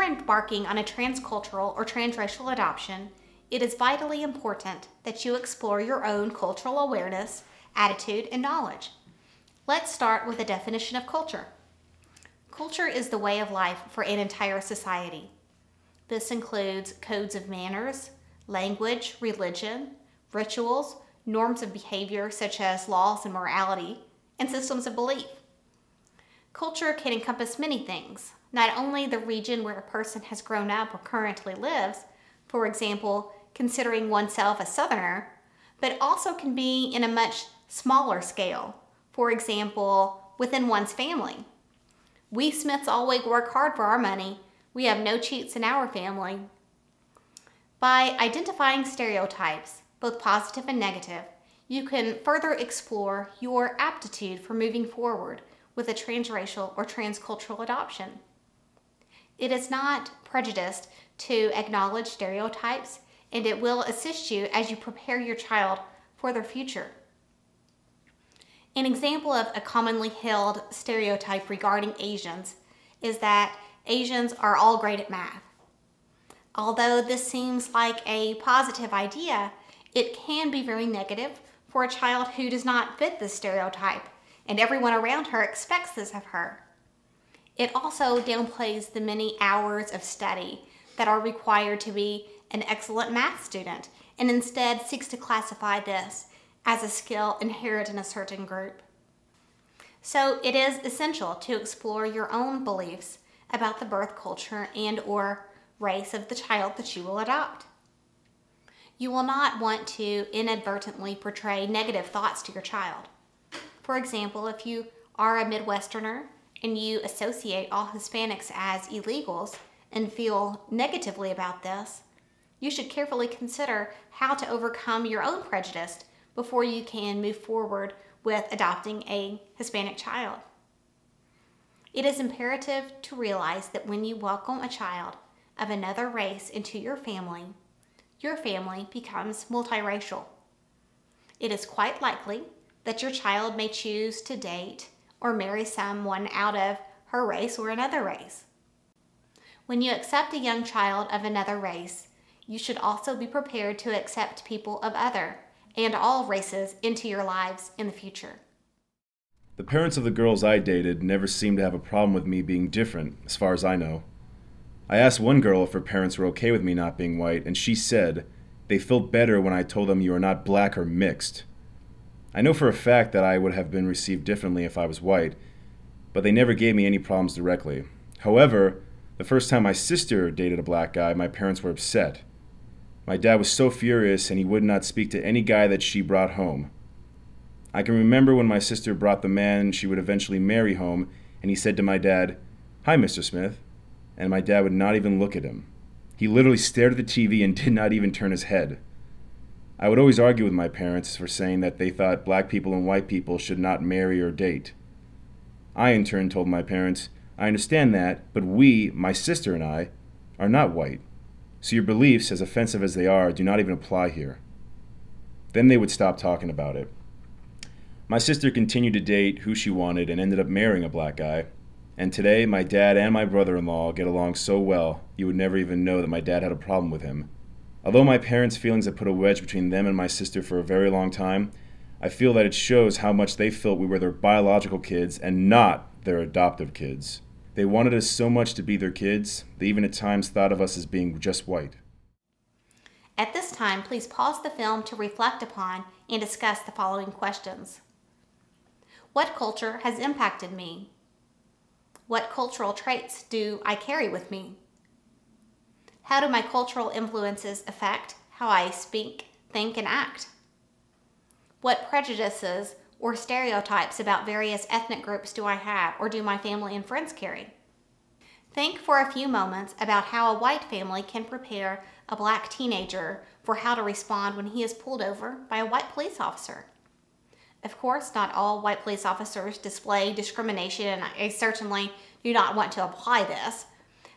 embarking on a transcultural or transracial adoption, it is vitally important that you explore your own cultural awareness, attitude, and knowledge. Let's start with a definition of culture. Culture is the way of life for an entire society. This includes codes of manners, language, religion, rituals, norms of behavior such as laws and morality, and systems of belief. Culture can encompass many things, not only the region where a person has grown up or currently lives, for example, considering oneself a Southerner, but also can be in a much smaller scale, for example, within one's family. We Smiths always work hard for our money. We have no cheats in our family. By identifying stereotypes, both positive and negative, you can further explore your aptitude for moving forward with a transracial or transcultural adoption. It is not prejudiced to acknowledge stereotypes, and it will assist you as you prepare your child for their future. An example of a commonly held stereotype regarding Asians is that Asians are all great at math. Although this seems like a positive idea, it can be very negative for a child who does not fit this stereotype, and everyone around her expects this of her. It also downplays the many hours of study that are required to be an excellent math student, and instead seeks to classify this as a skill inherent in a certain group. So it is essential to explore your own beliefs about the birth culture and/or race of the child that you will adopt. You will not want to inadvertently portray negative thoughts to your child. For example, if you are a Midwesterner and you associate all Hispanics as illegals and feel negatively about this, you should carefully consider how to overcome your own prejudice before you can move forward with adopting a Hispanic child. It is imperative to realize that when you welcome a child of another race into your family becomes multiracial. It is quite likely that your child may choose to date or marry someone out of her race or another race. When you accept a young child of another race, you should also be prepared to accept people of other and all races into your lives in the future. The parents of the girls I dated never seemed to have a problem with me being different, as far as I know. I asked one girl if her parents were okay with me not being white, and she said they felt better when I told them you are not black or mixed. I know for a fact that I would have been received differently if I was white, but they never gave me any problems directly. However, the first time my sister dated a black guy, my parents were upset. My dad was so furious and he would not speak to any guy that she brought home. I can remember when my sister brought the man she would eventually marry home, and he said to my dad, "Hi, Mr. Smith," and my dad would not even look at him. He literally stared at the TV and did not even turn his head. I would always argue with my parents for saying that they thought black people and white people should not marry or date. I in turn told my parents, "I understand that, but we, my sister and I, are not white. So your beliefs, as offensive as they are, do not even apply here." Then they would stop talking about it. My sister continued to date who she wanted and ended up marrying a black guy. And today, my dad and my brother-in-law get along so well, you would never even know that my dad had a problem with him. Although my parents' feelings have put a wedge between them and my sister for a very long time, I feel that it shows how much they felt we were their biological kids and not their adoptive kids. They wanted us so much to be their kids, they even at times thought of us as being just white. At this time, please pause the film to reflect upon and discuss the following questions. What culture has impacted me? What cultural traits do I carry with me? How do my cultural influences affect how I speak, think, and act? What prejudices or stereotypes about various ethnic groups do I have or do my family and friends carry? Think for a few moments about how a white family can prepare a black teenager for how to respond when he is pulled over by a white police officer. Of course, not all white police officers display discrimination, and I certainly do not want to apply this.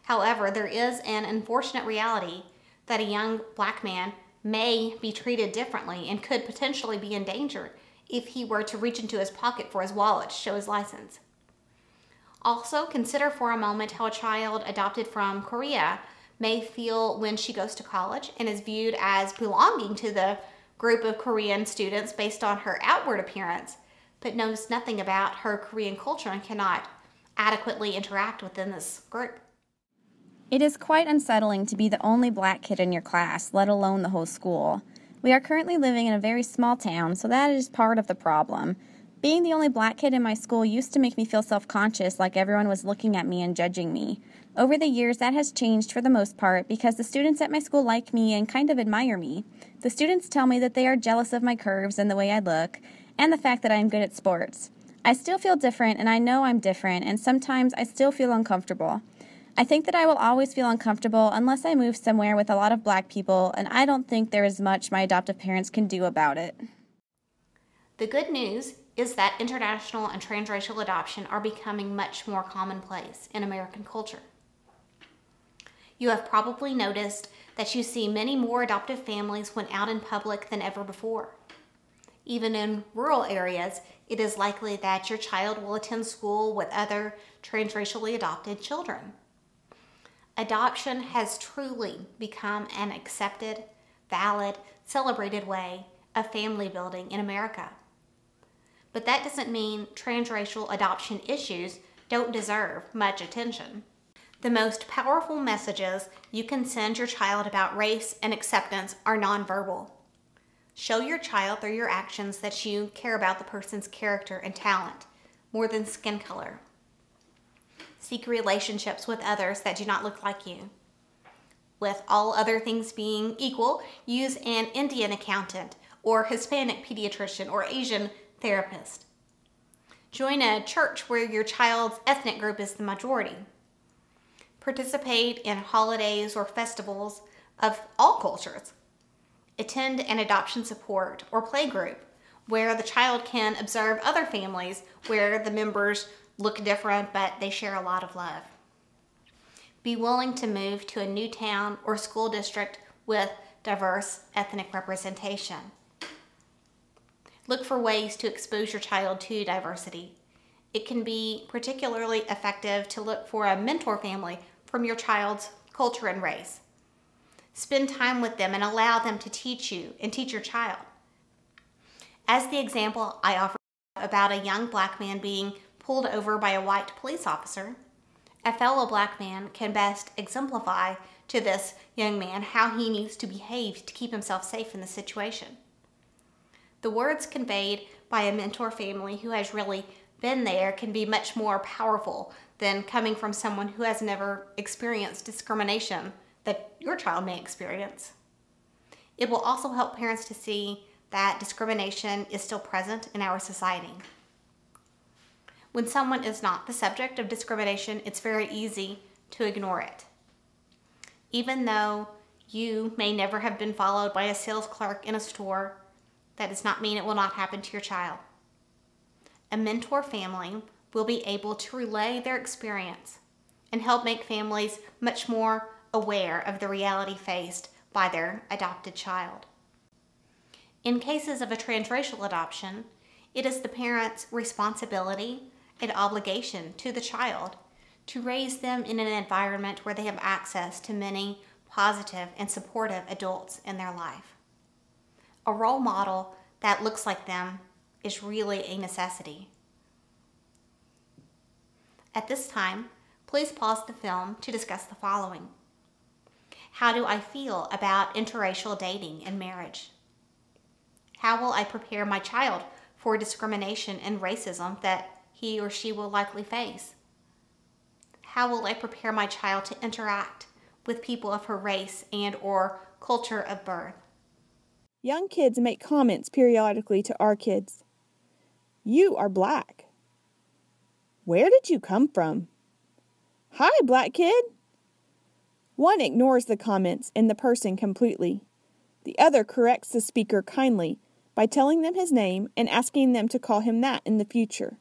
However, there is an unfortunate reality that a young black man may be treated differently and could potentially be in danger if he were to reach into his pocket for his wallet to show his license. Also, consider for a moment how a child adopted from Korea may feel when she goes to college and is viewed as belonging to the group of Korean students based on her outward appearance, but knows nothing about her Korean culture and cannot adequately interact within this group. It is quite unsettling to be the only black kid in your class, let alone the whole school. We are currently living in a very small town, so that is part of the problem. Being the only black kid in my school used to make me feel self-conscious, like everyone was looking at me and judging me. Over the years, that has changed for the most part because the students at my school like me and kind of admire me. The students tell me that they are jealous of my curves and the way I look, and the fact that I am good at sports. I still feel different, and I know I'm different, and sometimes I still feel uncomfortable. I think that I will always feel uncomfortable unless I move somewhere with a lot of black people, and I don't think there is much my adoptive parents can do about it. The good news is that international and transracial adoption are becoming much more commonplace in American culture. You have probably noticed that you see many more adoptive families when out in public than ever before. Even in rural areas, it is likely that your child will attend school with other transracially adopted children. Adoption has truly become an accepted, valid, celebrated way of family building in America. But that doesn't mean transracial adoption issues don't deserve much attention. The most powerful messages you can send your child about race and acceptance are nonverbal. Show your child through your actions that you care about the person's character and talent more than skin color. Seek relationships with others that do not look like you. With all other things being equal, use an Indian accountant or Hispanic pediatrician or Asian therapist. Join a church where your child's ethnic group is the majority. Participate in holidays or festivals of all cultures. Attend an adoption support or play group where the child can observe other families where the members look different, but they share a lot of love. Be willing to move to a new town or school district with diverse ethnic representation. Look for ways to expose your child to diversity. It can be particularly effective to look for a mentor family from your child's culture and race. Spend time with them and allow them to teach you and teach your child. As the example I offer about a young black man being pulled over by a white police officer, a fellow black man can best exemplify to this young man how he needs to behave to keep himself safe in the situation. The words conveyed by a mentor family who has really been there can be much more powerful than coming from someone who has never experienced discrimination that your child may experience. It will also help parents to see that discrimination is still present in our society. When someone is not the subject of discrimination, it's very easy to ignore it. Even though you may never have been followed by a sales clerk in a store, that does not mean it will not happen to your child. A mentor family will be able to relay their experience and help make families much more aware of the reality faced by their adopted child. In cases of a transracial adoption, it is the parent's responsibility and obligation to the child to raise them in an environment where they have access to many positive and supportive adults in their life. A role model that looks like them is really a necessity. At this time, please pause the film to discuss the following. How do I feel about interracial dating and marriage? How will I prepare my child for discrimination and racism that he or she will likely face? How will I prepare my child to interact with people of her race and or culture of birth? Young kids make comments periodically to our kids. You are black. Where did you come from? Hi, black kid. One ignores the comments and the person completely. The other corrects the speaker kindly by telling them his name and asking them to call him that in the future.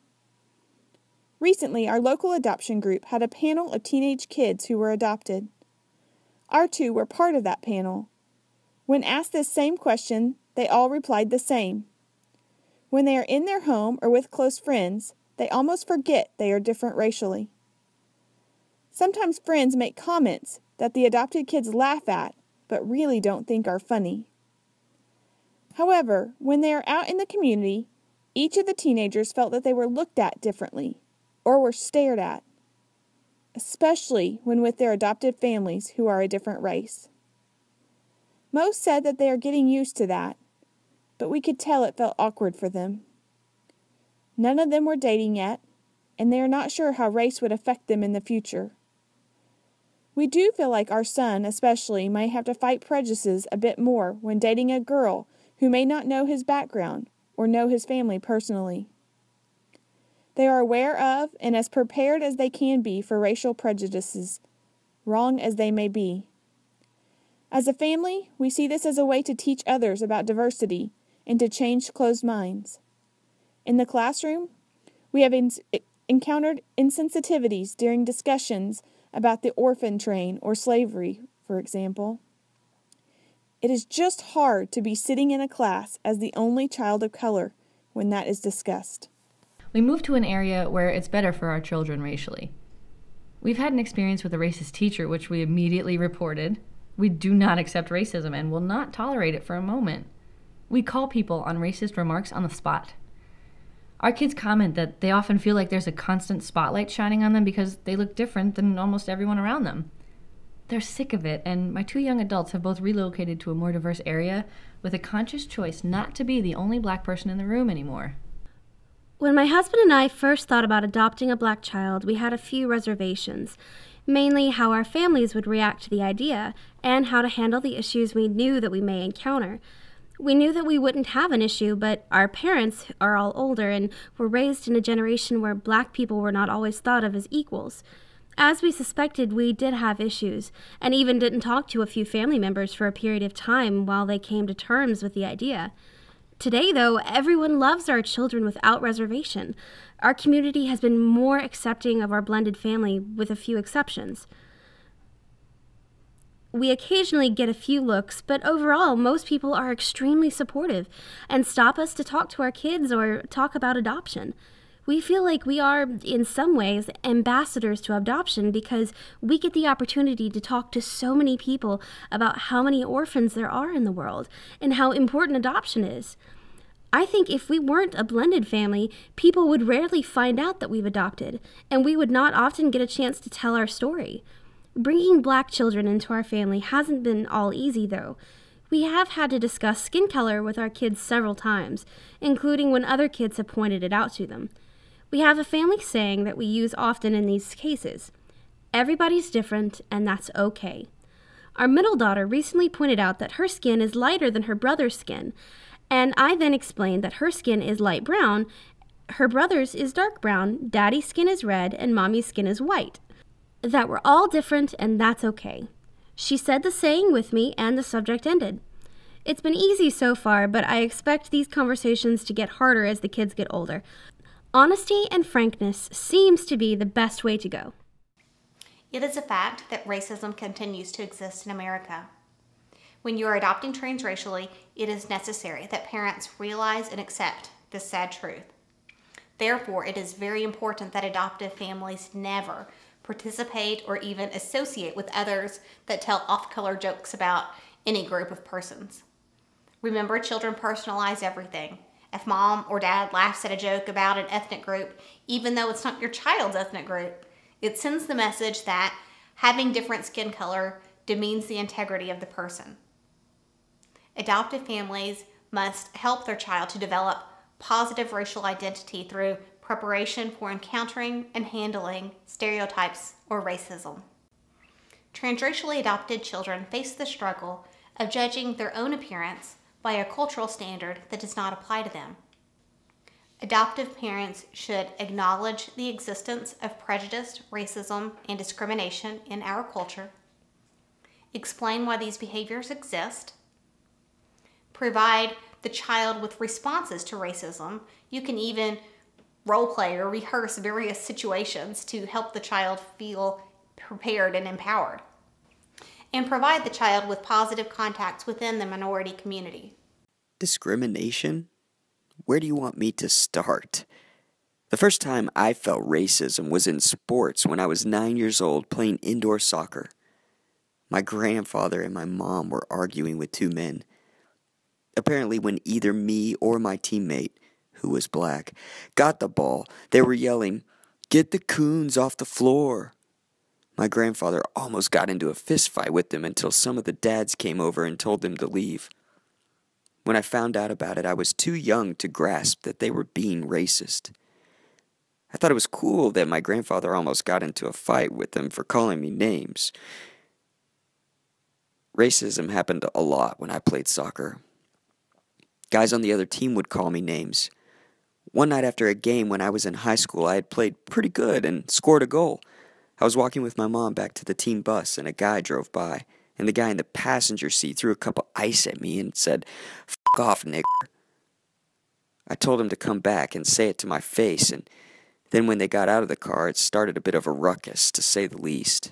Recently, our local adoption group had a panel of teenage kids who were adopted. Our two were part of that panel. When asked this same question, they all replied the same. When they are in their home or with close friends, they almost forget they are different racially. Sometimes friends make comments that the adopted kids laugh at, but really don't think are funny. However, when they are out in the community, each of the teenagers felt that they were looked at differently, or were stared at, especially when with their adopted families who are a different race. Most said that they are getting used to that, but we could tell it felt awkward for them. None of them were dating yet, and they are not sure how race would affect them in the future. We do feel like our son, especially, might have to fight prejudices a bit more when dating a girl who may not know his background or know his family personally. They are aware of and as prepared as they can be for racial prejudices, wrong as they may be. As a family, we see this as a way to teach others about diversity and to change closed minds. In the classroom, we have encountered insensitivities during discussions about the orphan train or slavery, for example. It is just hard to be sitting in a class as the only child of color when that is discussed. We moved to an area where it's better for our children racially. We've had an experience with a racist teacher, which we immediately reported. We do not accept racism and will not tolerate it for a moment. We call people on racist remarks on the spot. Our kids comment that they often feel like there's a constant spotlight shining on them because they look different than almost everyone around them. They're sick of it, and my two young adults have both relocated to a more diverse area with a conscious choice not to be the only black person in the room anymore. When my husband and I first thought about adopting a black child, we had a few reservations, mainly how our families would react to the idea and how to handle the issues we knew that we may encounter. We knew that we wouldn't have an issue, but our parents are all older and were raised in a generation where black people were not always thought of as equals. As we suspected, we did have issues, and even didn't talk to a few family members for a period of time while they came to terms with the idea. Today, though, everyone loves our children without reservation. Our community has been more accepting of our blended family, with a few exceptions. We occasionally get a few looks, but overall, most people are extremely supportive and stop us to talk to our kids or talk about adoption. We feel like we are, in some ways, ambassadors to adoption because we get the opportunity to talk to so many people about how many orphans there are in the world and how important adoption is. I think if we weren't a blended family, people would rarely find out that we've adopted, and we would not often get a chance to tell our story. Bringing black children into our family hasn't been all easy, though. We have had to discuss skin color with our kids several times, including when other kids have pointed it out to them. We have a family saying that we use often in these cases: everybody's different, and that's okay. Our middle daughter recently pointed out that her skin is lighter than her brother's skin, and I then explained that her skin is light brown, her brother's is dark brown, daddy's skin is red, and mommy's skin is white. That we're all different, and that's okay. She said the saying with me, and the subject ended. It's been easy so far, but I expect these conversations to get harder as the kids get older. Honesty and frankness seems to be the best way to go. It is a fact that racism continues to exist in America. When you are adopting transracially, it is necessary that parents realize and accept this sad truth. Therefore, it is very important that adoptive families never participate or even associate with others that tell off-color jokes about any group of persons. Remember, children personalize everything. If mom or dad laughs at a joke about an ethnic group, even though it's not your child's ethnic group, it sends the message that having different skin color demeans the integrity of the person. Adoptive families must help their child to develop positive racial identity through preparation for encountering and handling stereotypes or racism. Transracially adopted children face the struggle of judging their own appearance by a cultural standard that does not apply to them. Adoptive parents should acknowledge the existence of prejudice, racism, and discrimination in our culture, explain why these behaviors exist, provide the child with responses to racism. You can even role play or rehearse various situations to help the child feel prepared and empowered, and provide the child with positive contacts within the minority community. Discrimination? Where do you want me to start? The first time I felt racism was in sports when I was 9 years old playing indoor soccer. My grandfather and my mom were arguing with two men. Apparently, when either me or my teammate, who was black, got the ball, they were yelling, "Get the coons off the floor." My grandfather almost got into a fist fight with them until some of the dads came over and told them to leave. When I found out about it, I was too young to grasp that they were being racist. I thought it was cool that my grandfather almost got into a fight with them for calling me names. Racism happened a lot when I played soccer. Guys on the other team would call me names. One night after a game when I was in high school, I had played pretty good and scored a goal. I was walking with my mom back to the team bus, and a guy drove by, and the guy in the passenger seat threw a cup of ice at me and said, "F*** off, nigger." I told him to come back and say it to my face, and then when they got out of the car, it started a bit of a ruckus, to say the least.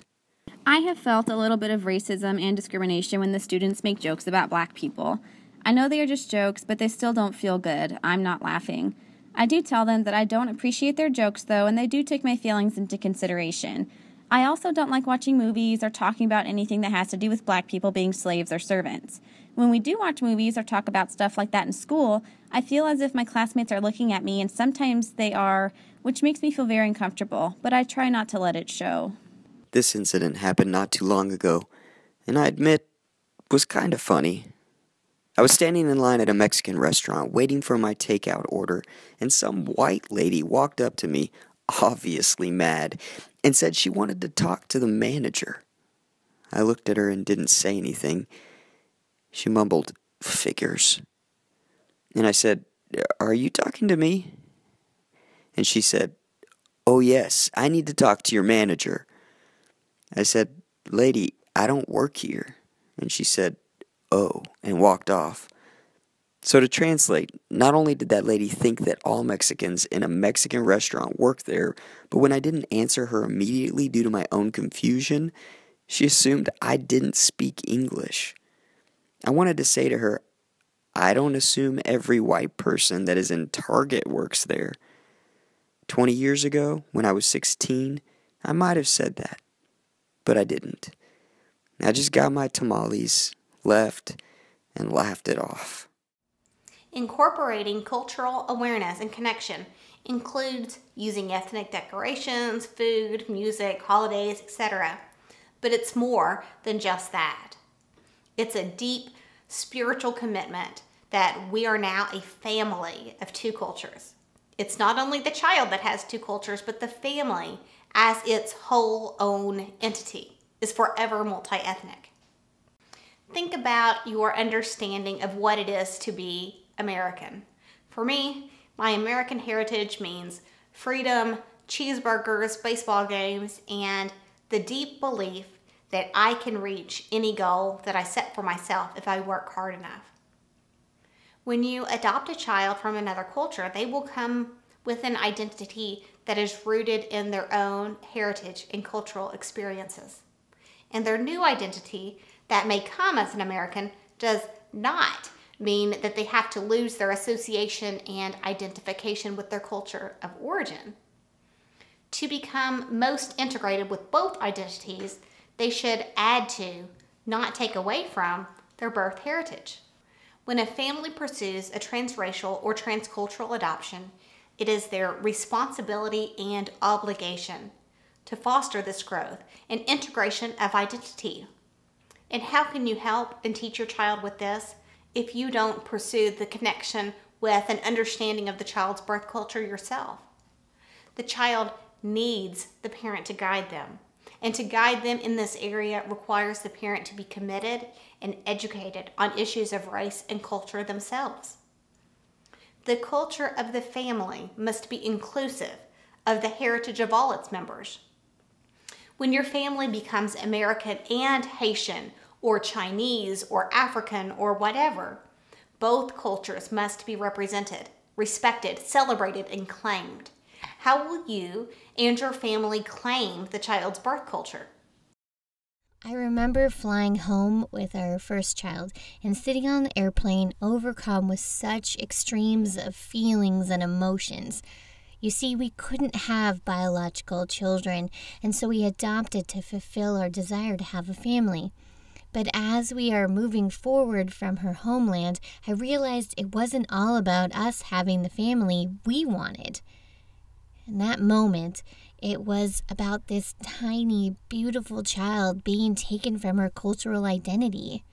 I have felt a little bit of racism and discrimination when the students make jokes about black people. I know they are just jokes, but they still don't feel good. I'm not laughing. I do tell them that I don't appreciate their jokes, though, and they do take my feelings into consideration. I also don't like watching movies or talking about anything that has to do with black people being slaves or servants. When we do watch movies or talk about stuff like that in school, I feel as if my classmates are looking at me, and sometimes they are, which makes me feel very uncomfortable, but I try not to let it show. This incident happened not too long ago, and I admit, was kind of funny. I was standing in line at a Mexican restaurant waiting for my takeout order, and some white lady walked up to me, obviously mad, and said she wanted to talk to the manager. I looked at her and didn't say anything. She mumbled, "Figures." And I said, "Are you talking to me?" And she said, "Oh yes, I need to talk to your manager." I said, "Lady, I don't work here." And she said, "Oh," and walked off. So to translate, not only did that lady think that all Mexicans in a Mexican restaurant worked there, but when I didn't answer her immediately due to my own confusion, she assumed I didn't speak English. I wanted to say to her, I don't assume every white person that is in Target works there. 20 years ago, when I was 16, I might have said that, but I didn't. I just got my tamales, left, and laughed it off. Incorporating cultural awareness and connection includes using ethnic decorations, food, music, holidays, etc. But it's more than just that. It's a deep spiritual commitment that we are now a family of two cultures. It's not only the child that has two cultures, but the family as its whole own entity is forever multi-ethnic. Think about your understanding of what it is to be American. For me, my American heritage means freedom, cheeseburgers, baseball games, and the deep belief that I can reach any goal that I set for myself if I work hard enough. When you adopt a child from another culture, they will come with an identity that is rooted in their own heritage and cultural experiences. And their new identity that may come as an American does not mean that they have to lose their association and identification with their culture of origin. To become most integrated with both identities, they should add to, not take away from, their birth heritage. When a family pursues a transracial or transcultural adoption, it is their responsibility and obligation to foster this growth and integration of identity. And how can you help and teach your child with this if you don't pursue the connection with an understanding of the child's birth culture yourself? The child needs the parent to guide them. And to guide them in this area requires the parent to be committed and educated on issues of race and culture themselves. The culture of the family must be inclusive of the heritage of all its members. When your family becomes American and Haitian, or Chinese, or African, or whatever, both cultures must be represented, respected, celebrated, and claimed. How will you and your family claim the child's birth culture? I remember flying home with our first child and sitting on the airplane overcome with such extremes of feelings and emotions. You see, we couldn't have biological children, and so we adopted to fulfill our desire to have a family. But as we are moving forward from her homeland, I realized it wasn't all about us having the family we wanted. In that moment, it was about this tiny, beautiful child being taken from her cultural identity.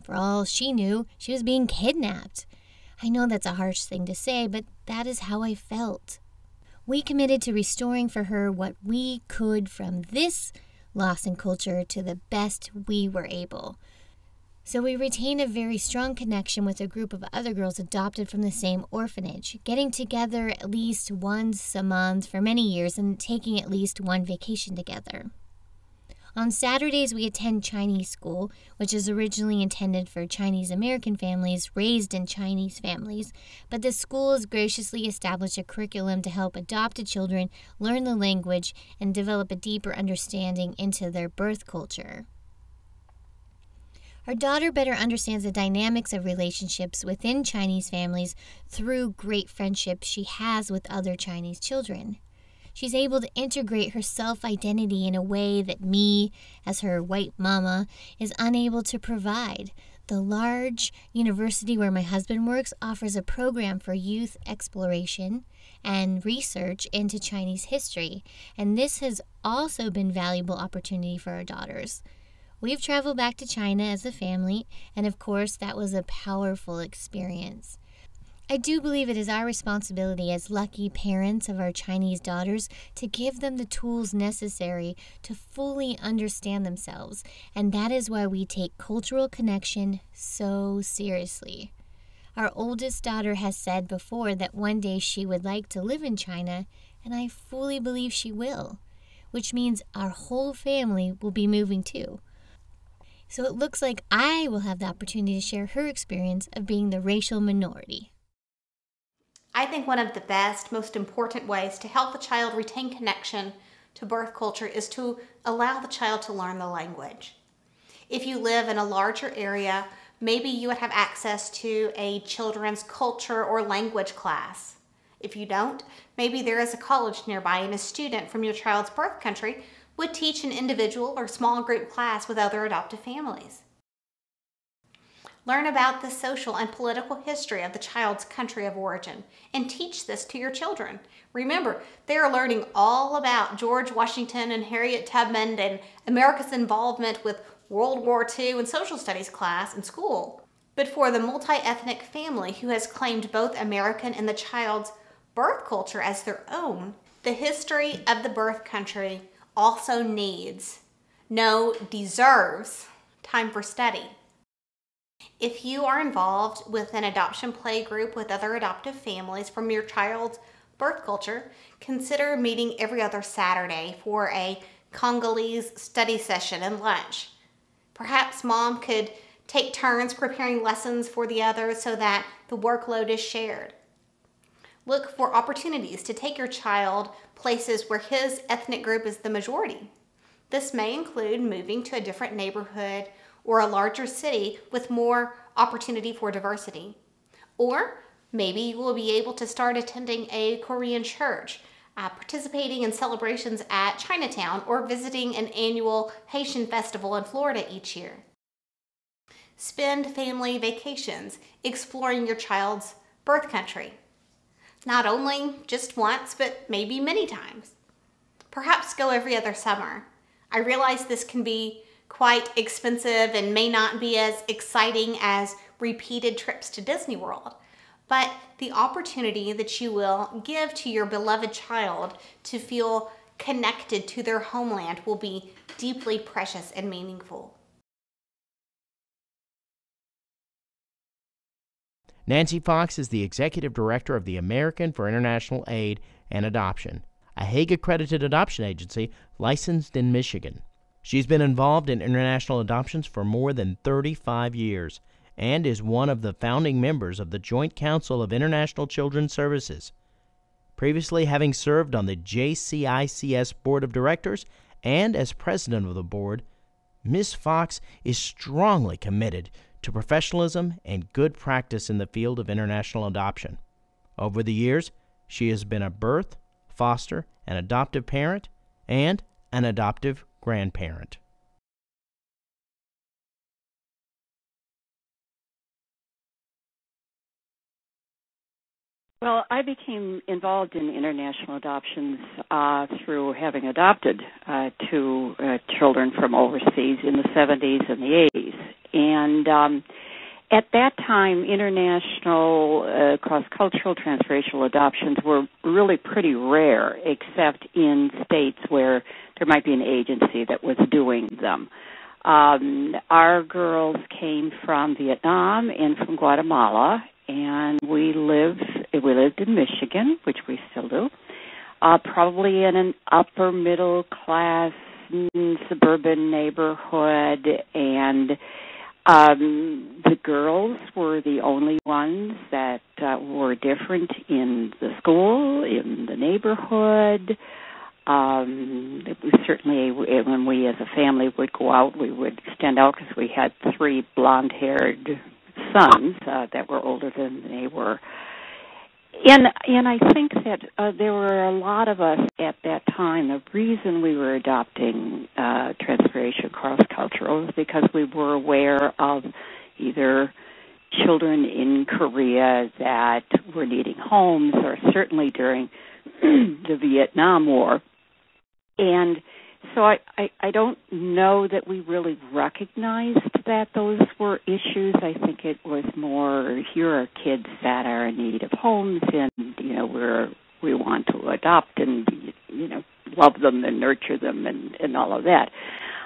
For all she knew, she was being kidnapped. I know that's a harsh thing to say, but that is how I felt. We committed to restoring for her what we could from this loss in culture to the best we were able. So we retained a very strong connection with a group of other girls adopted from the same orphanage, getting together at least once a month for many years and taking at least one vacation together. On Saturdays, we attend Chinese school, which is originally intended for Chinese American families raised in Chinese families, but the school has graciously established a curriculum to help adopted children learn the language and develop a deeper understanding into their birth culture. Our daughter better understands the dynamics of relationships within Chinese families through great friendships she has with other Chinese children. She's able to integrate her self-identity in a way that me, as her white mama, is unable to provide. The large university where my husband works offers a program for youth exploration and research into Chinese history, and this has also been a valuable opportunity for our daughters. We've traveled back to China as a family, and of course, that was a powerful experience. I do believe it is our responsibility as lucky parents of our Chinese daughters to give them the tools necessary to fully understand themselves, and that is why we take cultural connection so seriously. Our oldest daughter has said before that one day she would like to live in China, and I fully believe she will, which means our whole family will be moving too. So it looks like I will have the opportunity to share her experience of being the racial minority. I think one of the best, most important ways to help the child retain connection to birth culture is to allow the child to learn the language. If you live in a larger area, maybe you would have access to a children's culture or language class. If you don't, maybe there is a college nearby and a student from your child's birth country would teach an individual or small group class with other adoptive families. Learn about the social and political history of the child's country of origin and teach this to your children. Remember, they are learning all about George Washington and Harriet Tubman and America's involvement with World War II and social studies class in school. But for the multi-ethnic family who has claimed both American and the child's birth culture as their own, the history of the birth country also deserves time for study. If you are involved with an adoption play group with other adoptive families from your child's birth culture, consider meeting every other Saturday for a Congolese study session and lunch. Perhaps mom could take turns preparing lessons for the others so that the workload is shared. Look for opportunities to take your child places where his ethnic group is the majority. This may include moving to a different neighborhood or a larger city with more opportunity for diversity. Or maybe you will be able to start attending a Korean church, participating in celebrations at Chinatown, or visiting an annual Haitian festival in Florida each year. Spend family vacations exploring your child's birth country. Not only just once, but maybe many times. Perhaps go every other summer. I realize this can be quite expensive and may not be as exciting as repeated trips to Disney World, but the opportunity that you will give to your beloved child to feel connected to their homeland will be deeply precious and meaningful. Nancy Fox is the Executive Director of the American for International Aid and Adoption, a Hague-accredited adoption agency licensed in Michigan. She's been involved in international adoptions for more than 35 years and is one of the founding members of the Joint Council of International Children's Services. Previously having served on the JCICS Board of Directors and as president of the board, Ms. Fox is strongly committed to professionalism and good practice in the field of international adoption. Over the years, She has been a birth, foster, and adoptive parent, and an adoptive grandparent. Well, I became involved in international adoptions through having adopted two children from overseas in the 70s and the 80s. And at that time, international, cross-cultural, transracial adoptions were really pretty rare, except in states where there might be an agency that was doing them. Our girls came from Vietnam and from Guatemala, and we lived in Michigan, which we still do, probably in an upper middle class suburban neighborhood, and the girls were the only ones that were different in the school, in the neighborhood. It was certainly, when we as a family would go out, we would stand out because we had three blonde-haired sons that were older than they were. And I think that there were a lot of us at that time. The reason we were adopting transracial, cross-cultural was because we were aware of either children in Korea that were needing homes, or certainly during the Vietnam War. And so I don't know that we really recognized that those were issues. I think it was more, here are kids that are in need of homes, and we want to adopt and love them and nurture them and all of that.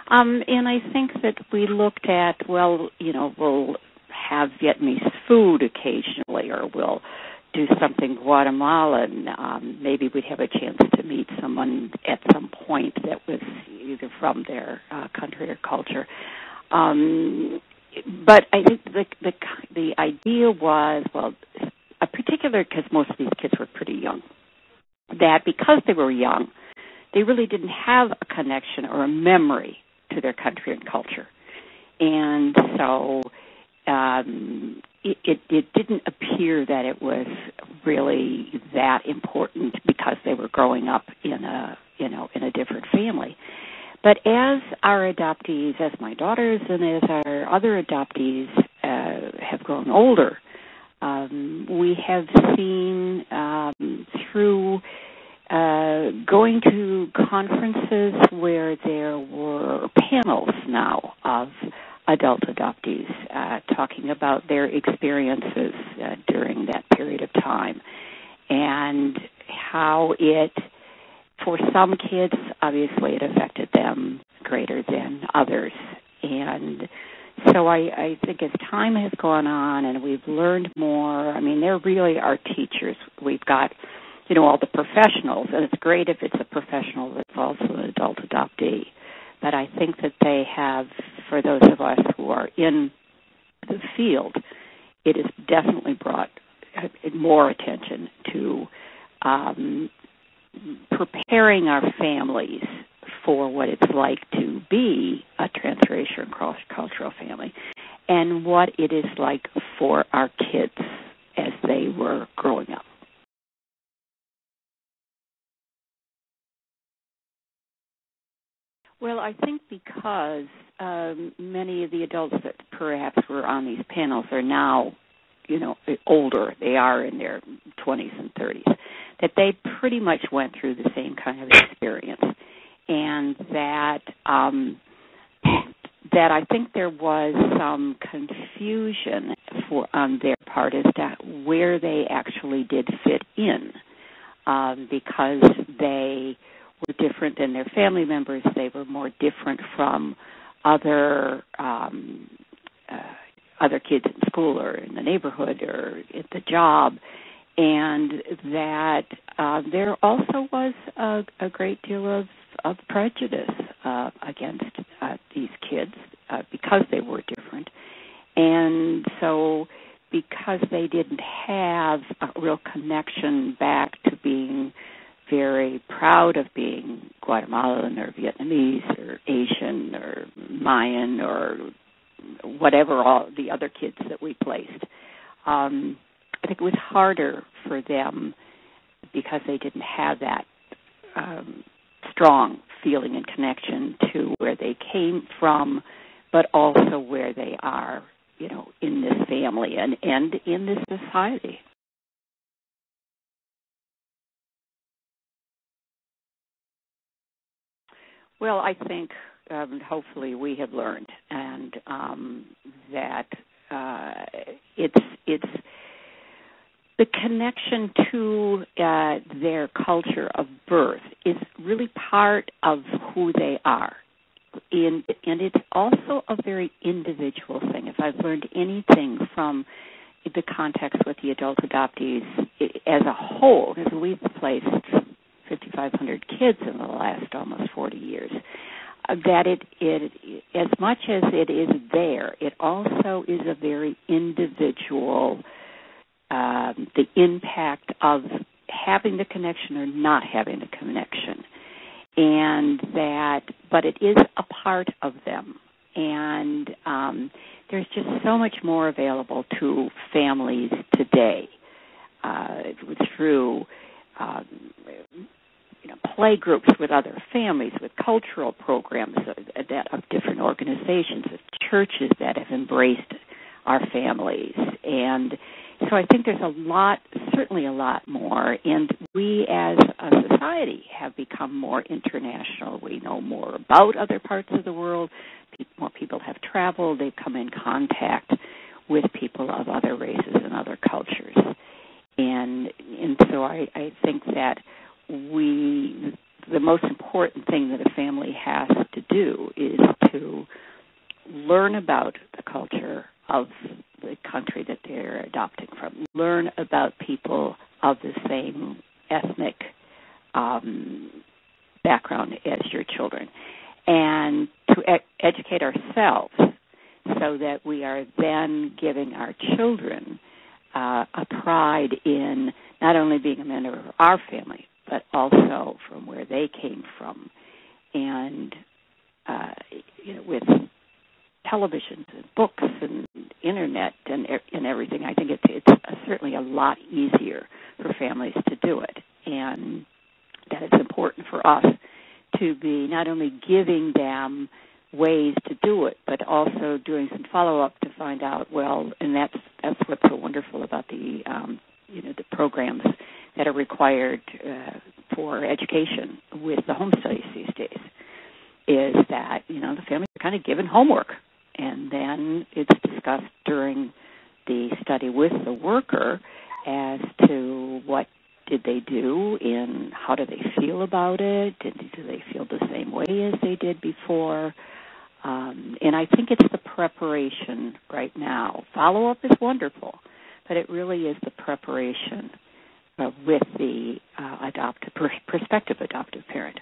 And I think that we looked at, we'll have Vietnamese food occasionally, or we'll do something Guatemalan. Maybe we'd have a chance to meet someone at some point that was either from their country or culture. But I think the idea was, particular because most of these kids were pretty young, that because they were young, they really didn't have a connection or a memory to their country and culture. And so it didn't appear that it was really that important because they were growing up in a different family. But as our adoptees, as my daughters and as our other adoptees have grown older, we have seen through going to conferences where there were panels now of adult adoptees talking about their experiences during that period of time, and how it, for some kids, obviously it affected them greater than others. And so I think as time has gone on and we've learned more, they're really our teachers. We've got, all the professionals, and it's great if it's a professional that's also an adult adoptee. But I think that they have, for those of us who are in the field, it has definitely brought more attention to preparing our families for what it's like to be a transracial and cross-cultural family, and what it is like for our kids as they were growing up. Well, I think because many of the adults that perhaps were on these panels are now, older, they are in their 20s and 30s, that they pretty much went through the same kind of experience. And that I think there was some confusion on their part as to where they actually did fit in, because they were different than their family members. They were more different from other kids in school or in the neighborhood or at the job, and that there also was a great deal of prejudice against these kids because they were different. And so because they didn't have a real connection back to being very proud of being Guatemalan or Vietnamese or Asian or Mayan or whatever, all the other kids that we placed, I think it was harder for them because they didn't have that strong feeling and connection to where they came from, but also where they are, in this family and in this society. Well, I think hopefully we have learned, and that it's the connection to their culture of birth is really part of who they are. And it's also a very individual thing. If I've learned anything from the context with the adult adoptees as a whole, because we've placed 5,500 kids in the last almost 40 years, that it as much as it is there, it also is a very individual, the impact of having the connection or not having the connection. But it is a part of them. And there's just so much more available to families today through play groups with other families, with cultural programs of different organizations, of churches that have embraced our families. And so I think there's certainly a lot more. And we as a society have become more international. We know more about other parts of the world. More people have traveled. They've come in contact with people of other races and other cultures. And so I think that the most important thing that a family has to do is to learn about the culture of the country that they're adopting from, learn about people of the same ethnic background as your children, and to educate ourselves so that we are then giving our children a pride in not only being a member of our family, but also from where they came from. And, with televisions and books and internet and everything, I think it's certainly a lot easier for families to do it. And that it's important for us to be not only giving them ways to do it, but also doing some follow-up to find out, and that's what's so wonderful about the programs that are required for education with the home studies these days, is that, the families are kind of given homework, and then it's discussed during the study with the worker as to what did they do and how do they feel about it, do they feel the same way as they did before. And I think it's the preparation right now. Follow-up is wonderful, but it really is the preparation with the prospective adoptive parent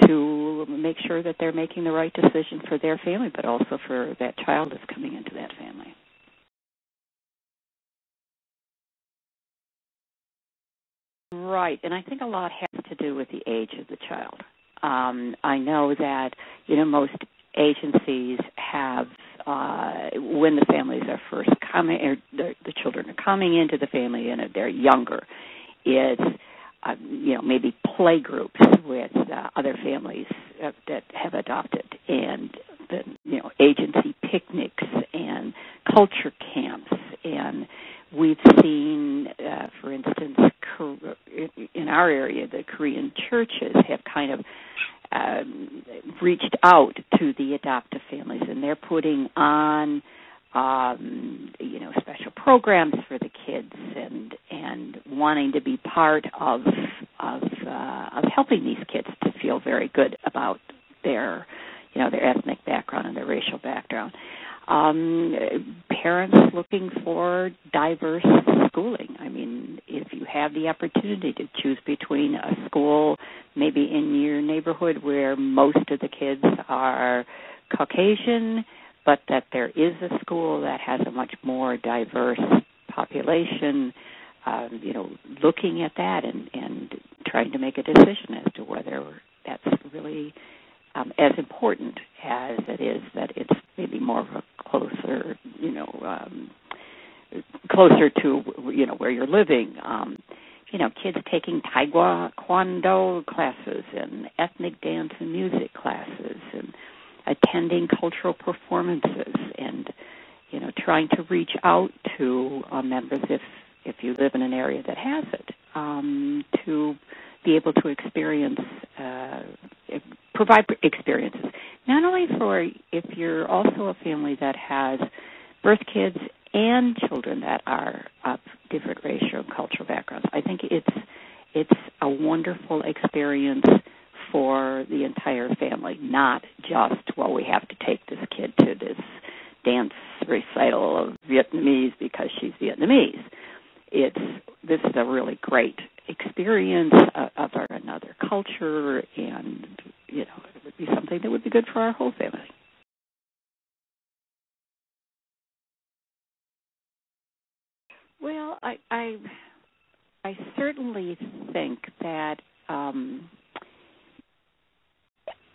to make sure that they're making the right decision for their family, but also for that child that's coming into that family. Right, and I think a lot has to do with the age of the child. I know that, most agencies have, when the families are first coming, or the children are coming into the family and they're younger, it's, maybe play groups with other families that have adopted, and agency picnics and culture camps. And we've seen, for instance, in our area, the Korean churches have kind of reached out to the adoptive families, and they're putting on, special programs for the kids, and wanting to be part of helping these kids to feel very good about their ethnic background and their racial background. Parents looking for diverse schooling. I mean, if you have the opportunity to choose between a school maybe in your neighborhood where most of the kids are Caucasian, but that there is a school that has a much more diverse population, looking at that and trying to make a decision as to whether that's really as important as it is that it's maybe more of a closer to where you're living. Kids taking taekwondo classes and ethnic dance and music classes and attending cultural performances and, trying to reach out to members if you live in an area that has it, to be able to provide experiences. Not only for if you're also a family that has birth kids and children that are of different racial and cultural backgrounds. I think it's a wonderful experience for the entire family, not just, we have to take this kid to this dance recital of Vietnamese because she's Vietnamese. This is a really great experience of another culture, and, it would be something that would be good for our whole family. Well, I certainly think that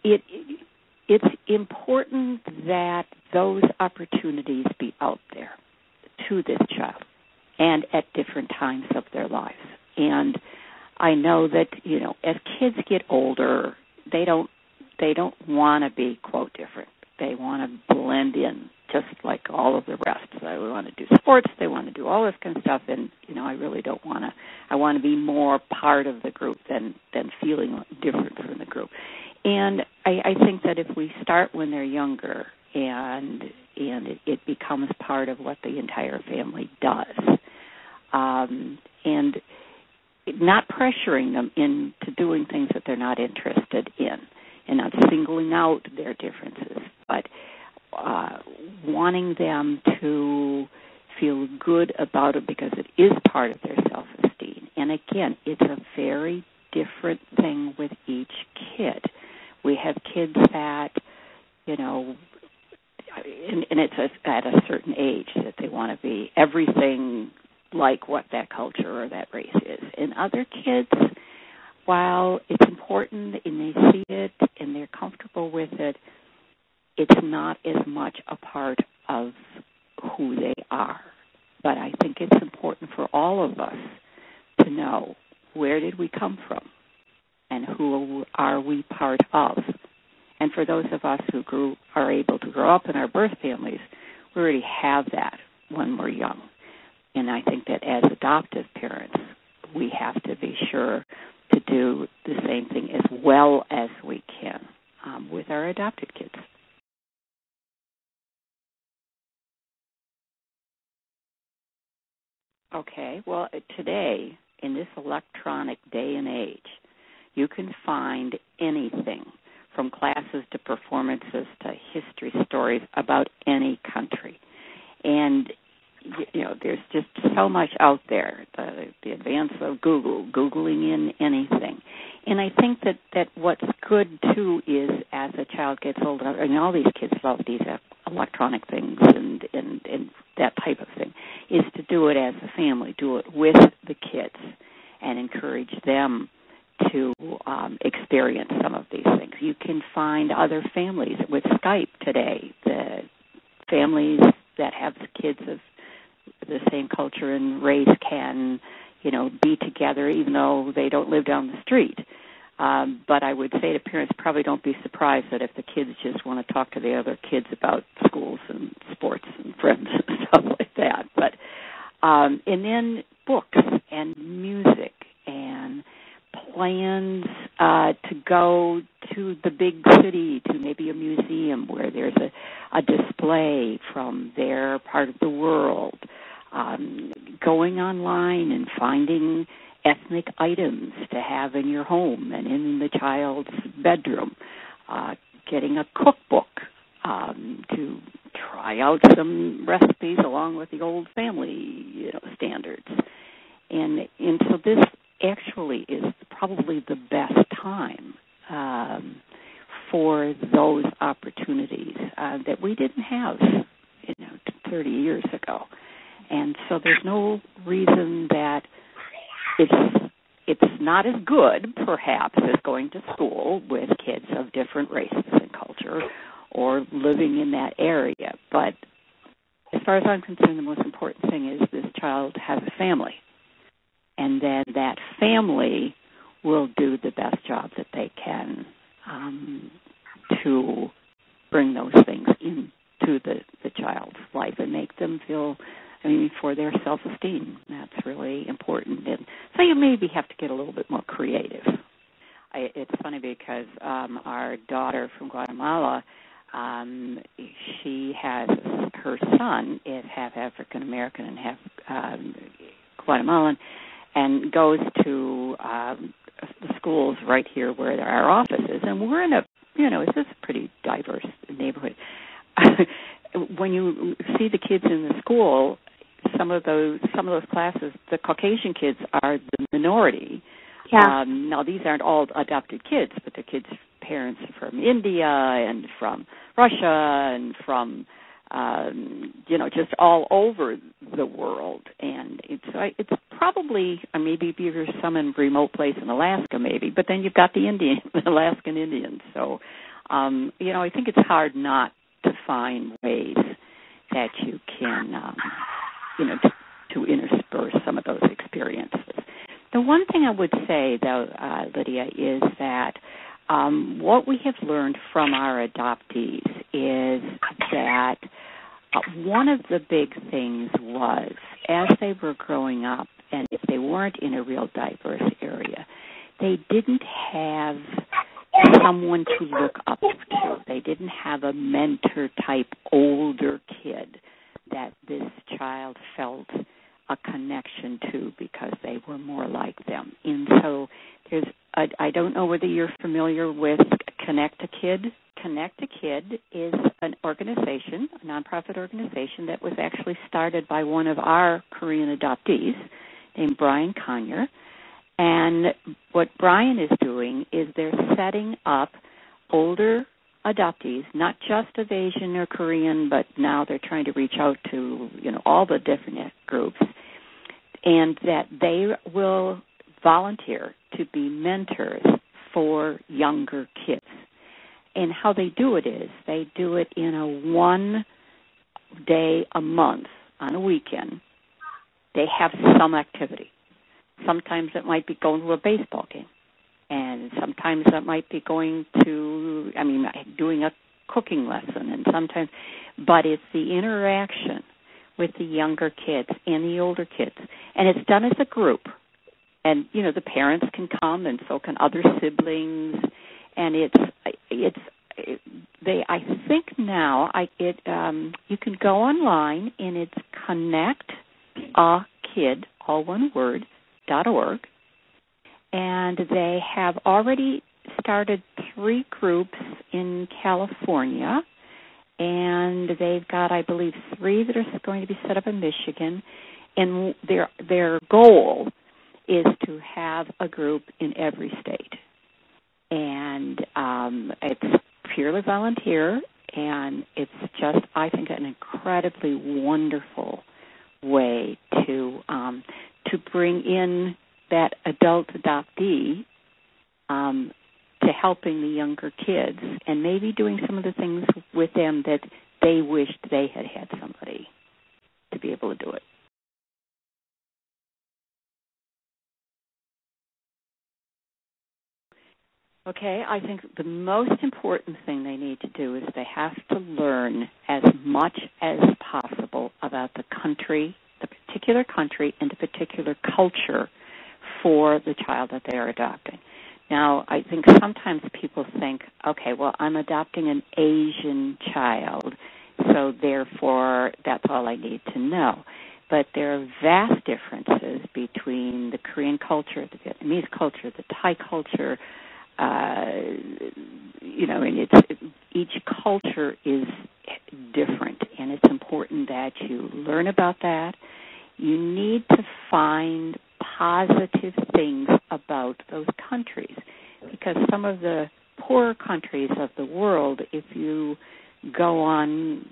it's important that those opportunities be out there to this child and at different times of their lives. And I know that, as kids get older, they don't want to be, quote, different. They want to blend in just like all of the rest. So they want to do sports, they want to do all this kind of stuff, and, I really don't want to. I want to be more part of the group than feeling different from the group. And I think that if we start when they're younger and it becomes part of what the entire family does, and not pressuring them into doing things that they're not interested in, and not singling out their differences, but wanting them to feel good about it because it is part of their self-esteem. And again, it's a very different thing with each kid. We have kids that, and it's at a certain age that they want to be everything like what that culture or that race is. And other kids, while it's important and they see it and they're comfortable with it, it's not as much a part of who they are. But I think it's important for all of us to know, where did we come from and who are we part of? And for those of us who are able to grow up in our birth families, we already have that when we're young. And I think that as adoptive parents, we have to be sure to do the same thing as well as we can with our adopted kids. Okay, well, today, in this electronic day and age, you can find anything from classes to performances to history stories about any country. And, there's just so much out there, the advance of Googling in anything. And I think that what's good, too, is as a child gets older, and all these kids love these electronic things and that type of thing, is to do it as a family, do it with the kids, and encourage them to experience some of these things. You can find other families with Skype today. The families that have kids of the same culture and race can, be together even though they don't live down the street. But I would say to parents, probably don't be surprised that if the kids just want to talk to the other kids about schools and sports and friends and stuff like that. But and then books and music and plans to go to the big city, to maybe a museum where there's a display from their part of the world, going online and finding ethnic items to have in your home and in the child's bedroom, getting a cookbook to try out some recipes along with the old family standards. And so this actually is probably the best time for those opportunities that we didn't have 30 years ago. And so there's no reason that it's not as good, perhaps, as going to school with kids of different races and culture or living in that area. But as far as I'm concerned, the most important thing is this child has a family. And then that family will do the best job that they can to bring those things into the child's life and make them feel, for their self-esteem. That's really important. And so you maybe have to get a little bit more creative. It's funny because our daughter from Guatemala, she has her son is half African American and half Guatemalan, and goes to the schools right here where our office is, and we're in it's a pretty diverse neighborhood. When you see the kids in the school, some of those classes, the Caucasian kids are the minority. Yeah. Now, these aren't all adopted kids, but the kids' parents are from India and from Russia and from, just all over the world. And it's probably, maybe there's some in a remote place in Alaska, maybe, but then you've got the Alaskan Indians. So, I think it's hard not to find ways that you can, to intersperse some of those experiences. The one thing I would say, though, Lydia, is that what we have learned from our adoptees is that one of the big things was, as they were growing up, and if they weren't in a real diverse area, they didn't have someone to look up to. They didn't have a mentor-type older kid that this child felt a connection to because they were more like them. And so I don't know whether you're familiar with Connect a Kid. Connect a Kid is an organization, a nonprofit organization that was actually started by one of our Korean adoptees named Brian Conyer. And what Brian is doing is they're setting up older adoptees, not just of Asian or Korean, but now they're trying to reach out to, all the different groups, and that they will volunteer to be mentors for younger kids. And how they do it is they do it in a 1 day a month on a weekend. They have some activity. Sometimes it might be going to a baseball game. And sometimes that might be going to, doing a cooking lesson. And sometimes, but it's the interaction with the younger kids and the older kids. And it's done as a group. And, the parents can come and so can other siblings. And I think now you can go online and it's Connect a Kid, all one word, .org. And they have already started 3 groups in California, and they've got, I believe, 3 that are going to be set up in Michigan. And their goal is to have a group in every state. And it's purely volunteer, and it's just, I think, an incredibly wonderful way to bring in that adult adoptee to helping the younger kids and maybe doing some of the things with them that they wished they had somebody to be able to do it. Okay, I think the most important thing they need to do is they have to learn as much as possible about the country, the particular country, and the particular culture for the child that they are adopting. Now, I think sometimes people think, okay, well, I'm adopting an Asian child, so therefore that's all I need to know. But there are vast differences between the Korean culture, the Vietnamese culture, the Thai culture, and each culture is different, and it's important that you learn about that. You need to find positive things about those countries, because some of the poorer countries of the world, if you go on,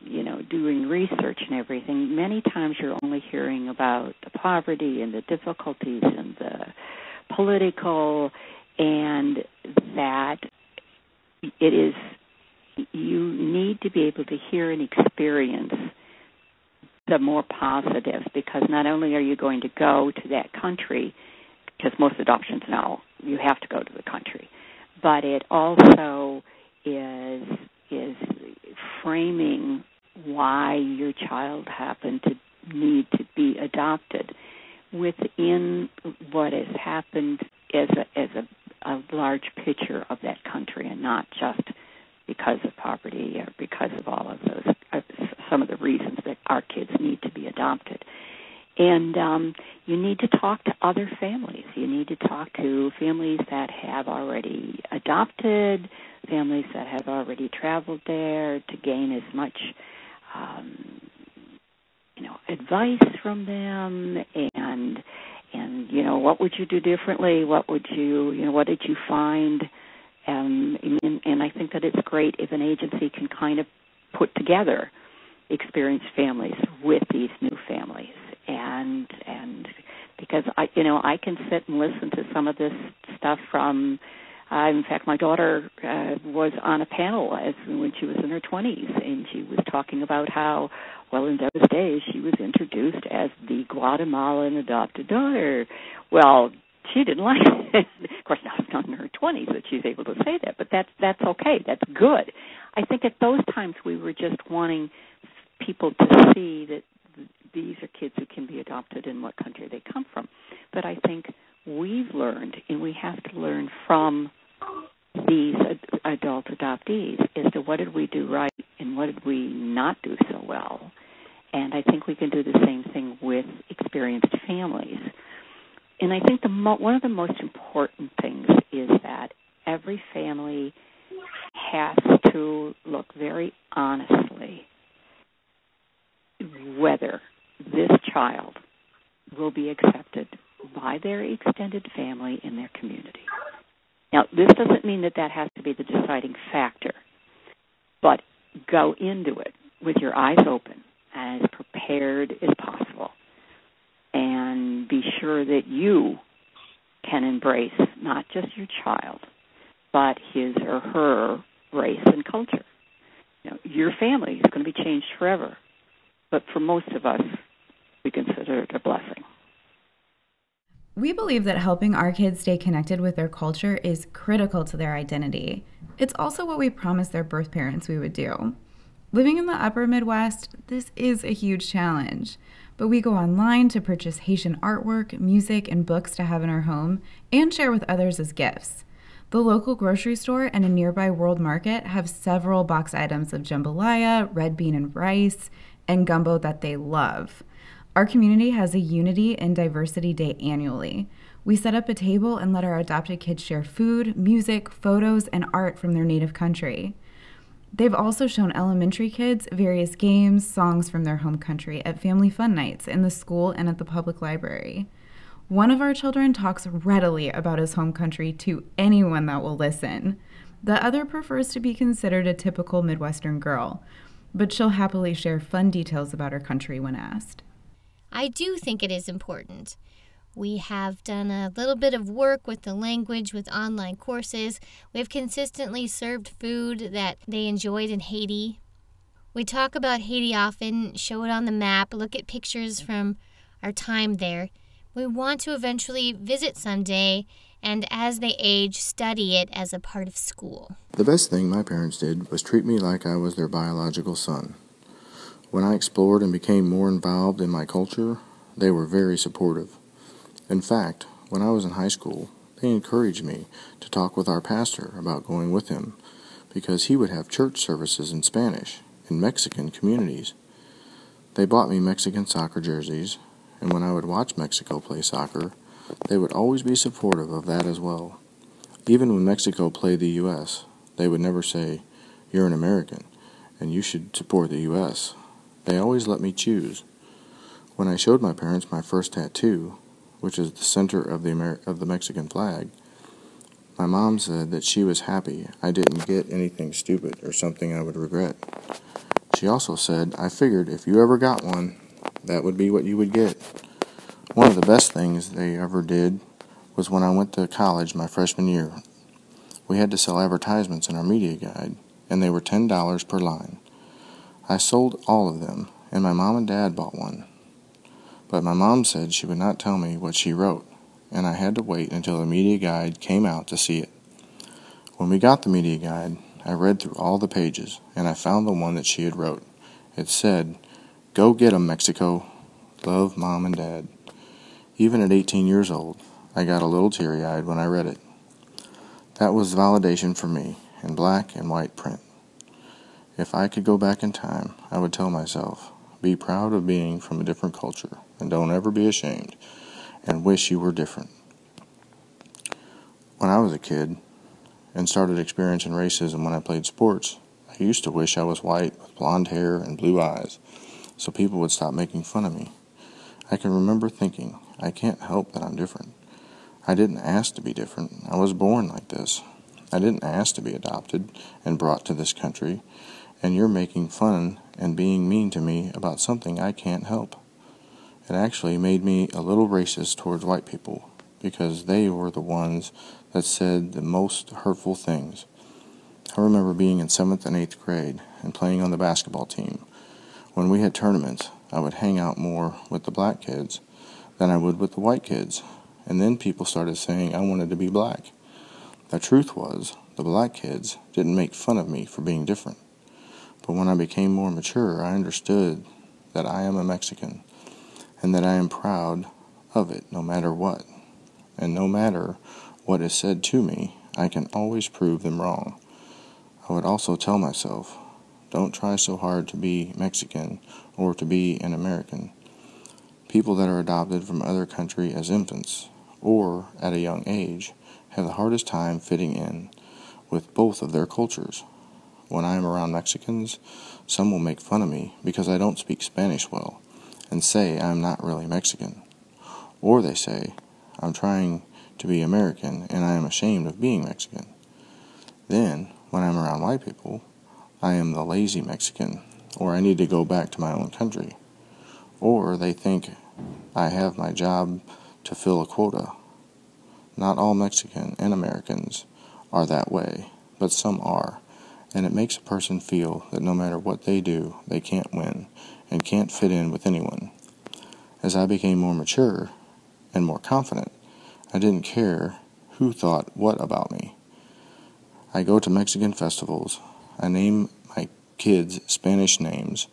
doing research and everything, many times you're only hearing about the poverty and the difficulties and the political, and that you need to be able to hear and experience the more positive, because not only are you going to go to that country, because most adoptions now you have to go to the country, but it also is framing why your child happened to need to be adopted within what has happened as a large picture of that country, and not just because of poverty or because of all of those some of the reasons that our kids need to be adopted. And you need to talk to other families. You need to talk to families that have already adopted, families that have already traveled there, to gain as much advice from them, and what would you do differently? What would what did you find? And I think that it's great if an agency can kind of put together experienced families with these new families, and because I can sit and listen to some of this stuff from. In fact, my daughter was on a panel when she was in her 20s, and she was talking about how, well, in those days she was introduced as the Guatemalan adopted daughter. Well, she didn't like it. Of course, now it's not in her 20s that she's able to say that, but that's okay. That's good. I think at those times we were just wanting people to see that these are kids who can be adopted in what country they come from. But I think we've learned, and we have to learn from these adult adoptees, as to what did we do right and what did we not do so well. And I think we can do the same thing with experienced families. And I think one of the most important things is that every family has to look very honestly whether this child will be accepted by their extended family in their community. Now, this doesn't mean that has to be the deciding factor, but go into it with your eyes open and as prepared as possible, and be sure that you can embrace not just your child, but his or her race and culture. Your family is going to be changed forever, but for most of us, we consider it a blessing. We believe that helping our kids stay connected with their culture is critical to their identity. It's also what we promised their birth parents we would do. Living in the upper Midwest, this is a huge challenge, but we go online to purchase Haitian artwork, music, and books to have in our home and share with others as gifts. The local grocery store and a nearby World Market have several box items of jambalaya, red bean and rice, and gumbo that they love. Our community has a Unity and Diversity Day annually. We set up a table and let our adopted kids share food, music, photos, and art from their native country. They've also shown elementary kids various games, songs from their home country at family fun nights in the school and at the public library. One of our children talks readily about his home country to anyone that will listen. The other prefers to be considered a typical Midwestern girl, but she'll happily share fun details about her country when asked. I do think it is important. We have done a little bit of work with the language with online courses. We've consistently served food that they enjoyed in Haiti. We talk about Haiti often, show it on the map, look at pictures from our time there. We want to eventually visit someday, and as they age, study it as a part of school. The best thing my parents did was treat me like I was their biological son. When I explored and became more involved in my culture, they were very supportive. In fact, when I was in high school, they encouraged me to talk with our pastor about going with him, because he would have church services in Spanish in Mexican communities. They bought me Mexican soccer jerseys, and when I would watch Mexico play soccer, they would always be supportive of that as well. Even when Mexico played the U.S., they would never say, "You're an American, and you should support the U.S." They always let me choose. When I showed my parents my first tattoo, which is the center of the Mexican flag, my mom said that she was happy I didn't get anything stupid or something I would regret. She also said, "I figured if you ever got one, that would be what you would get." One of the best things they ever did was when I went to college my freshman year. We had to sell advertisements in our media guide, and they were $10 per line. I sold all of them and my mom and dad bought one. But my mom said she would not tell me what she wrote, and I had to wait until the media guide came out to see it. When we got the media guide, I read through all the pages, and I found the one that she had wrote. It said, "Go get 'em, Mexico. Love, Mom and Dad." Even at 18 years old, I got a little teary-eyed when I read it. That was validation for me, in black and white print. If I could go back in time, I would tell myself, be proud of being from a different culture, and don't ever be ashamed, and wish you were different. When I was a kid, and started experiencing racism when I played sports, I used to wish I was white with blonde hair and blue eyes, so people would stop making fun of me. I can remember thinking, I can't help that I'm different. I didn't ask to be different. I was born like this. I didn't ask to be adopted and brought to this country, and you're making fun and being mean to me about something I can't help. It actually made me a little racist towards white people, because they were the ones that said the most hurtful things. I remember being in 7th and 8th grade and playing on the basketball team. When we had tournaments, I would hang out more with the black kids than I would with the white kids, and then people started saying I wanted to be black. The truth was, the black kids didn't make fun of me for being different. But when I became more mature, I understood that I am a Mexican, and that I am proud of it no matter what. And no matter what is said to me, I can always prove them wrong. I would also tell myself, don't try so hard to be Mexican or to be an American. People that are adopted from other country as infants or at a young age have the hardest time fitting in with both of their cultures. When I am around Mexicans, some will make fun of me because I don't speak Spanish well and say I'm not really Mexican. Or they say, I'm trying to be American and I am ashamed of being Mexican. Then, when I'm around white people, I am the lazy Mexican, or I need to go back to my own country. Or they think I have my job to fill a quota. Not all Mexican and Americans are that way, but some are, and it makes a person feel that no matter what they do, they can't win and can't fit in with anyone. As I became more mature and more confident, I didn't care who thought what about me. I go to Mexican festivals, I name my kids Spanish names,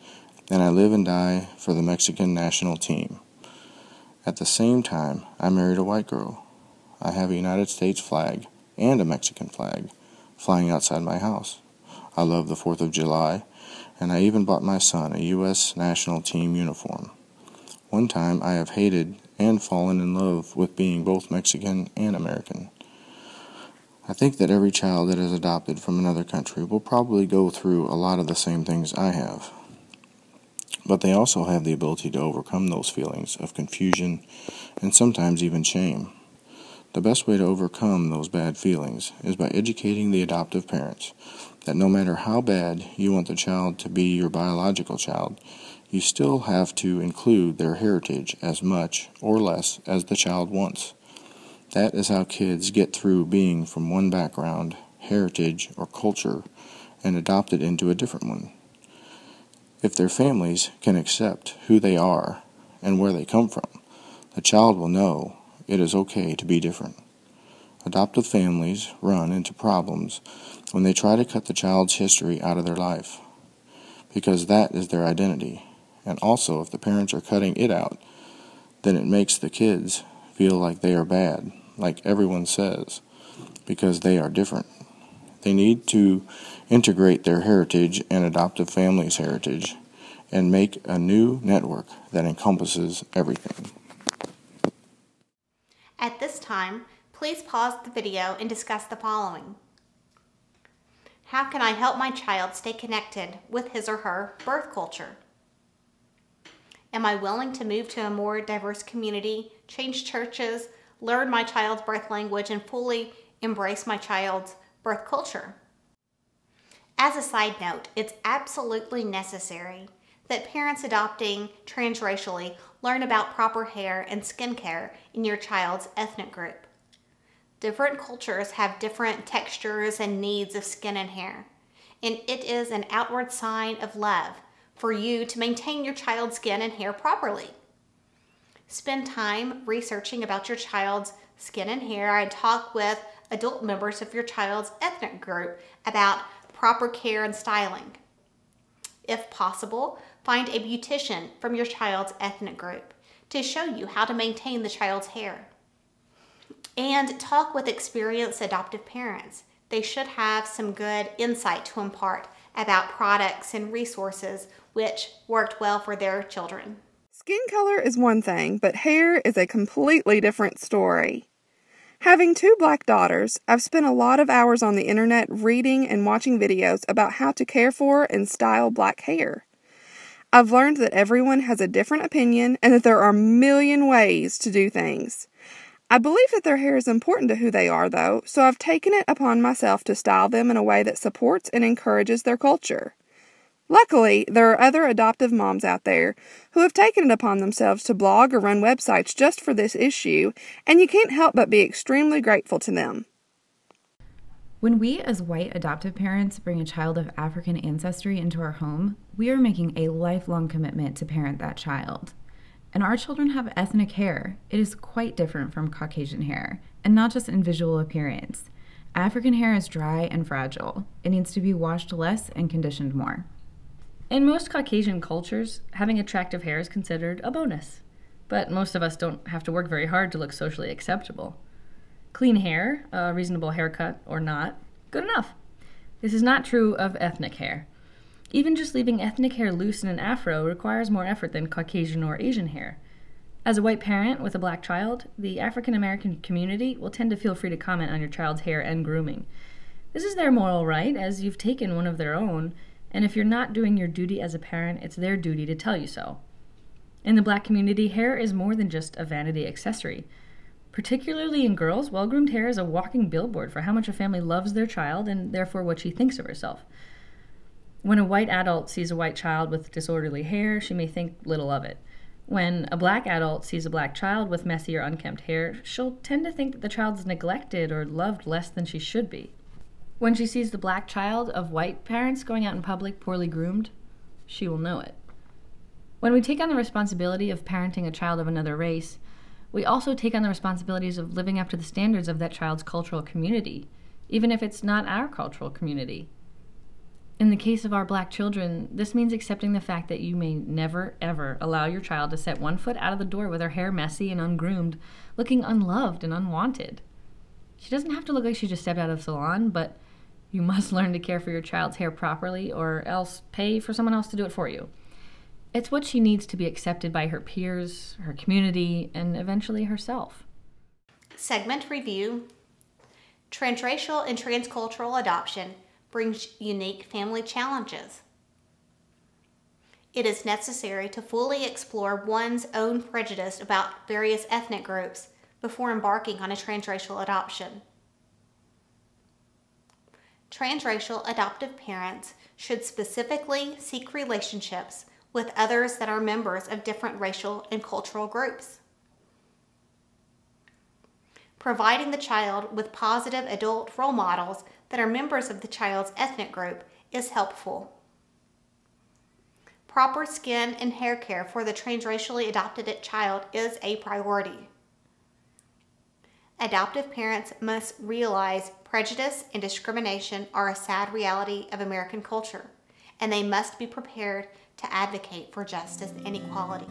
and I live and die for the Mexican national team. At the same time, I married a white girl. I have a United States flag and a Mexican flag flying outside my house. I love the 4th of July, and I even bought my son a U.S. national team uniform. One time I have hated and fallen in love with being both Mexican and American. I think that every child that is adopted from another country will probably go through a lot of the same things I have. But they also have the ability to overcome those feelings of confusion and sometimes even shame. The best way to overcome those bad feelings is by educating the adoptive parents that no matter how bad you want the child to be your biological child, you still have to include their heritage as much or less as the child wants. That is how kids get through being from one background, heritage, or culture and adopted into a different one. If their families can accept who they are and where they come from, the child will know it is okay to be different. Adoptive families run into problems when they try to cut the child's history out of their life, because that is their identity. And also, if the parents are cutting it out, then it makes the kids feel like they are bad, like everyone says, because they are different. They need to integrate their heritage and adoptive families' heritage and make a new network that encompasses everything. At this time, please pause the video and discuss the following. How can I help my child stay connected with his or her birth culture? Am I willing to move to a more diverse community, change churches, learn my child's birth language, and fully embrace my child's birth culture? As a side note, it's absolutely necessary that parents adopting transracially learn about proper hair and skin care in your child's ethnic group. Different cultures have different textures and needs of skin and hair, and it is an outward sign of love for you to maintain your child's skin and hair properly. Spend time researching about your child's skin and hair and talk with adult members of your child's ethnic group about proper care and styling. If possible, find a beautician from your child's ethnic group to show you how to maintain the child's hair. And talk with experienced adoptive parents. They should have some good insight to impart about products and resources which worked well for their children. Skin color is one thing, but hair is a completely different story. Having 2 black daughters, I've spent a lot of hours on the internet reading and watching videos about how to care for and style black hair. I've learned that everyone has a different opinion and that there are a million ways to do things. I believe that their hair is important to who they are, though, so I've taken it upon myself to style them in a way that supports and encourages their culture. Luckily, there are other adoptive moms out there who have taken it upon themselves to blog or run websites just for this issue, and you can't help but be extremely grateful to them. When we as white adoptive parents bring a child of African ancestry into our home, we are making a lifelong commitment to parent that child. And our children have ethnic hair. It is quite different from Caucasian hair, and not just in visual appearance. African hair is dry and fragile. It needs to be washed less and conditioned more. In most Caucasian cultures, having attractive hair is considered a bonus, but most of us don't have to work very hard to look socially acceptable. Clean hair, a reasonable haircut or not, good enough. This is not true of ethnic hair. Even just leaving ethnic hair loose in an afro requires more effort than Caucasian or Asian hair. As a white parent with a black child, the African American community will tend to feel free to comment on your child's hair and grooming. This is their moral right, as you've taken one of their own, and if you're not doing your duty as a parent, it's their duty to tell you so. In the black community, hair is more than just a vanity accessory. Particularly in girls, well-groomed hair is a walking billboard for how much a family loves their child and therefore what she thinks of herself. When a white adult sees a white child with disorderly hair, she may think little of it. When a black adult sees a black child with messy or unkempt hair, she'll tend to think that the child is neglected or loved less than she should be. When she sees the black child of white parents going out in public poorly groomed, she will know it. When we take on the responsibility of parenting a child of another race, we also take on the responsibilities of living up to the standards of that child's cultural community, even if it's not our cultural community. In the case of our black children, this means accepting the fact that you may never, ever allow your child to set one foot out of the door with her hair messy and ungroomed, looking unloved and unwanted. She doesn't have to look like she just stepped out of the salon, but you must learn to care for your child's hair properly or else pay for someone else to do it for you. It's what she needs to be accepted by her peers, her community, and eventually herself. Segment review. Transracial and transcultural adoption brings unique family challenges. It is necessary to fully explore one's own prejudice about various ethnic groups before embarking on a transracial adoption. Transracial adoptive parents should specifically seek relationships with others that are members of different racial and cultural groups. Providing the child with positive adult role models that are members of the child's ethnic group is helpful. Proper skin and hair care for the transracially adopted child is a priority. Adoptive parents must realize prejudice and discrimination are a sad reality of American culture, and they must be prepared to advocate for justice and equality.